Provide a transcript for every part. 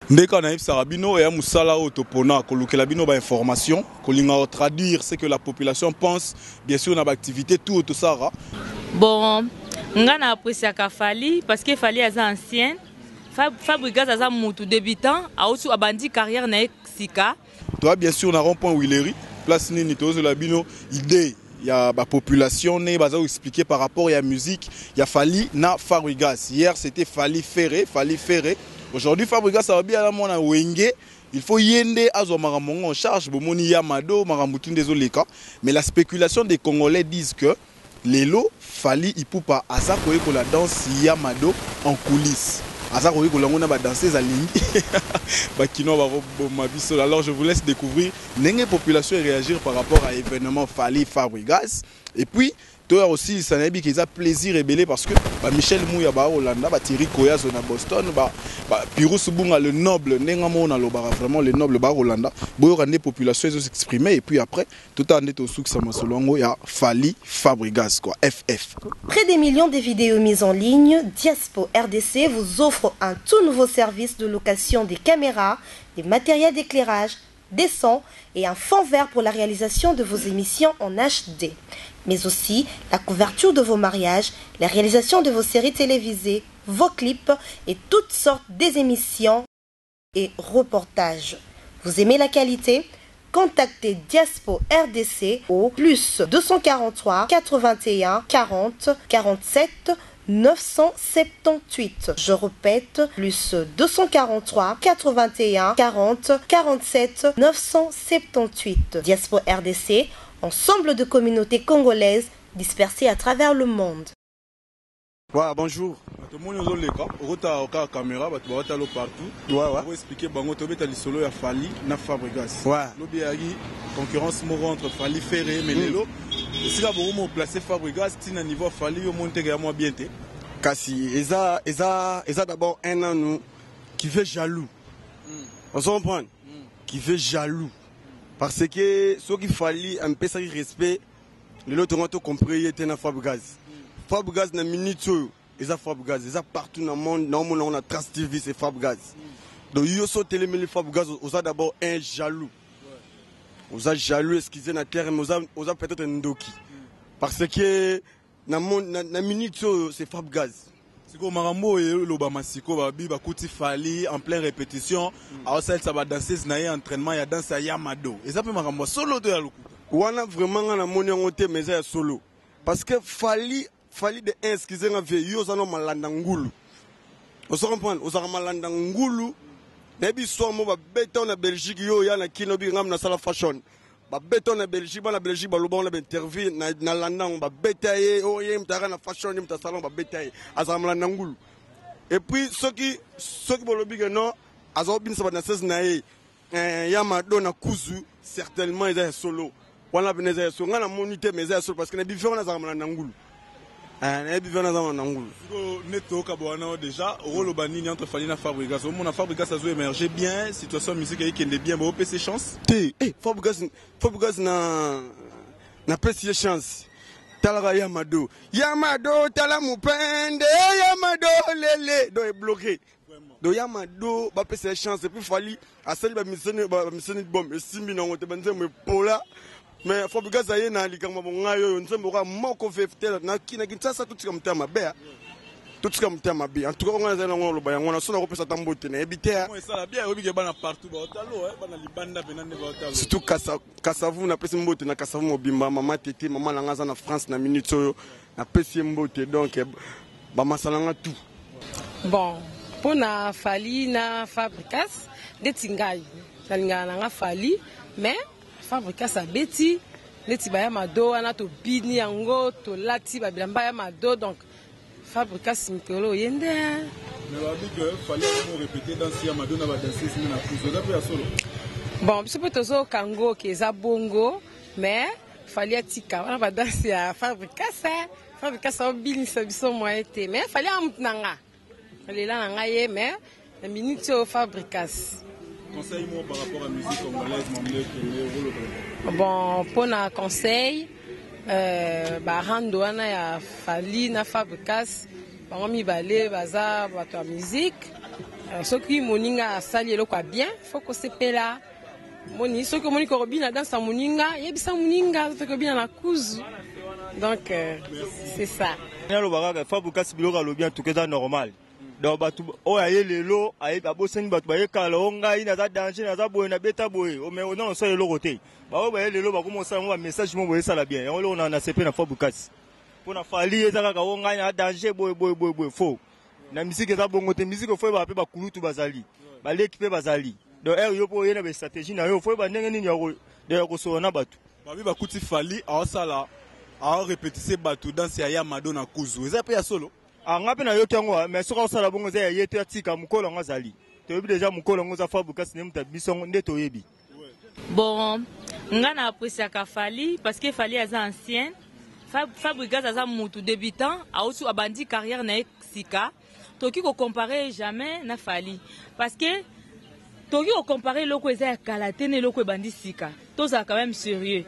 Ndeka na Sarabino et Moussala Otopona, kolukela bino ba information, kolinga traduire ce que la population pense, bien sûr, dans l'activité tout Otosara. Bon, nga na apprécié ka Fali parce que Fali est ancien, Fabrigas est un débutant, a aussi abandi carrière na Sika. Toi, bien sûr, on a rond-point Willery, place ni tozo la bino idée. Il y a la population né baza expliquer par rapport à la musique, il y a Fali na Fabrigas. Hier c'était Fali Ferré. Aujourd'hui, Fabrigas a bien la mona wenge. Il faut yende azo maramongo en charge bomoni Yamado maramutun désolé ka. Mais la spéculation des Congolais disent que Lelo Fali ipupa asa koye ko la danse Yamado en coulisses. Asa koye ko langona ba danser alingi. Ba kino ba ma biso. Alors je vous laisse découvrir nenge population réagir par rapport à l'événement Fali Fabrigas. Et puis toi aussi, ça n'a pas été plaisir et belé parce que Michel Mouya ba Hollanda, Thierry Koyazo na Boston, Pirou Subunga le noble, Nengamo na Lobara vraiment le noble ba Hollanda. Boyo rande population ils s'exprimer et puis après tout en est au souk sama solongo ya Fali Fabrigas quoi, FF. Près des millions de vidéos mises en ligne, Diaspo RDC vous offre un tout nouveau service de location des caméras, des matériels d'éclairage, des sons et un fond vert pour la réalisation de vos émissions en HD. Mais aussi la couverture de vos mariages, la réalisation de vos séries télévisées, vos clips et toutes sortes d'émissions et reportages. Vous aimez la qualité? Contactez Diaspo RDC au plus 243 81 40 47 978. Je répète, plus 243 81 40 47 978. Diaspo RDC, ensemble de communautés congolaises dispersées à travers le monde. Ouais, bonjour. Tout le monde est en caméra, partout. Pour expliquer que solo ya Fali na Fabrigas. Lobi yagi concurrence moro entre Fali Ferré mais lelo. Si la bomo placer Fabrigas tina niveau Fali au monte ga moi bien té. Kasi eza d'abord un an nous qui fait jaloux. On se comprend qui fait jaloux. Parce que ce qu'il fallait un peu ça respect les autres ont compris était na Fabrigas. Fabrigas na minute ils a Fabrigas, ils a partout dans le monde, on a Trace TV c'est Fabrigas. Donc yo so télé mais Fabrigas on a d'abord un jaloux. On a jaloux excusez na terre mais on a peut-être un ndoki. Parce que na minute c'est Fabrigas. Siko marambo et lobama siko ba bi ba kuti Fali en pleine répétition. Alors ça va danser na entraînement ya danse ya Yamado. Et ça peut marambo solo de ya lokuta. Wana vraiment na moni ngote mais ya solo. Parce que Fali de excusez nga ve yo zano malanda ngulu. On se comprend, on s'en malanda ngulu. Nebi so mo ba beton na Belgique yo ya na kino bi ngam na sala fashion. Ba beton na Belgique ba loba on a interview na landa on ba betaye o ye mtaka na fashion mta salon ba betaye azam malanda ngulu. Et puis ceux qui bolobi que non azo bin sa ba na 16 na ye Yamado na kuzu certainement ils est solo. Wana beneza so ngana monité mais est solo parce que na bi fona za malanda ngulu. Neto Kabouana déjà, rôle banini entre Fali et Fabrigas. Au moins, Fabrigas a émergé bien, situation musique qui est bien, mais au ses chances. Fabrigas n'a pas ses chances. Talara Yamado, Tala Mupende, Yamado, Lele, do est bloqué. Do Yamado, ba pas ses chances. Et puis Fali, à celle de mission bombe, et si mina on te bande me pola. Mais Fabrigas aye na likama bongayo nzembo ka moko feftel na kina kintsasa tutika mtama be tutika mtama be en tout cas on a zana ngolo ba yangona sona ko pesa tambote na ebite moi ça bien obi ke bana partout ba otalo bana libanda benande ba otalo surtout kasavu na pesa mbote na kasavu mobimba mama tete mama na ngaza na France na minute oyo na pesa mbote donc ba masalanga tout bon pona Fali na Fabrigas detingai salinga na nga Fali mais Fabrigas a beti leti ba Yamado ana to bini yango to lati ba bilamba Yamado donc Fabrigas mikolo yende mais va dire que fallait répéter dans Yamado na ba danser na kuzo da pe solo bon c'est peut tozo kango ke za bongo mais fallait tika on va danser à Fabrigas a bini sa biso moite mais fallait amtnanga fallait la nanga ye mais la minute au Fabrigas. Conseil moi par rapport à la musique congolaise, bon, pour un conseil, rando wana ya Fali na Fabrigas, bango mi balé baza bato musique, soki moninga asali eloko bien faut que sepela moni soki moni ko bina dans sa moninga yebisa moninga soki bina na kuzu donc c'est ça le bagaga faut que biloko lo bien tout que ça normal donc batu o ya lelo ayi aboseni batu ba yekala onga ina za danger na za boye na beta boye o mais non so eloko te ba o ba lelo ba komosa mo message mo boye sala bien on na sepe na faut bukasi pona fali ezaka ka onga ina danger boye faux na musique za bongo te musique faut ba pe ba kulutu bazali ba l'équipe bazali donc yo po yena be stratégie na yo faut ba ndenge nini ya ko so na batu ba bi ba kuti fali a sala a répéter batu dans ya Mado na kuzu eza pe ya solo ngape na yo tango mais soka osala bongo za yeto atika mukolo ngazali to bi déjà mukolo ngoza fa bukasi ne muta bisongo nde to yebi bon ngana apprécier ka fali parce que fali aza ancien Fabregas aza mutu débutant a aussi abandi carrière na sika toki ko comparer jamais na fali parce que toki ko comparer loko eza ya kala tene loko bandi sika to ça quand même sérieux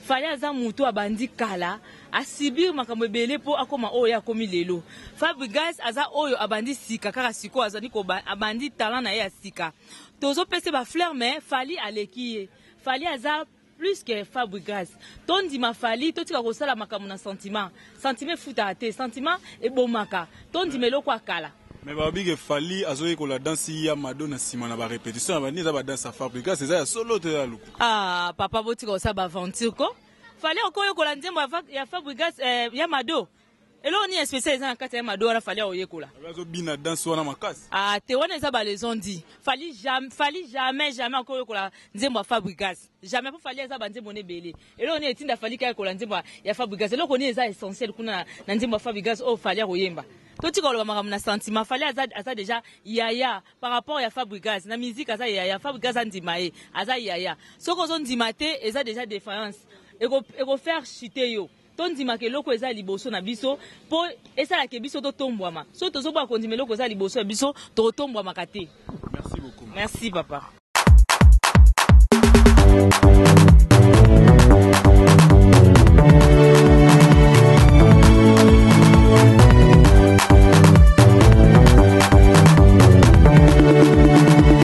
fali aza mutu abandi kala a subir makambo ebele po akoma oyo akomi lelo Fabregas aza oyo abandi sika kaka siko azani ko abandi talent na ya sika tozo pese ba fleur mais fali aleki fali aza plus que Fabregas tondi ma fali totika ko sala makambo na sentiment futa te sentiment e bomaka tondi meloko akala mais ba bige fali azoye ko la danse ya Mado na sima na ba répétition ba ni za ba danse Fabregas c'est ça solo te ya luku papa botika ko sa ba aventure ko fali okoyo ko la nzembo ya Fabregas ya Mado elo ni spécial za kata ya Mado na fali oyekola azo bina danse wana makasi te wana za ba les ont dit fali jamais okoyo ko la nzembo ya Fabregas jamais pour fali za ba nzembo ne bele elo ni etinda fali ka ko la nzembo ya Fabregas elo ko ni za essentiel kuna na nzembo ya Fabregas fali oyemba totika lo makambo na sentiment fali aza déjà yaya par rapport ya Fabregas na musique aza yaya Fabregas andima aza yaya soko zo ndima te eza déjà défaillance eko faire chuter yo tondima ke loko eza liboso na biso po esala ke biso to tombwama so tozo ba kondima loko eza liboso ya biso to tombwama kate. Merci beaucoup. Merci papa.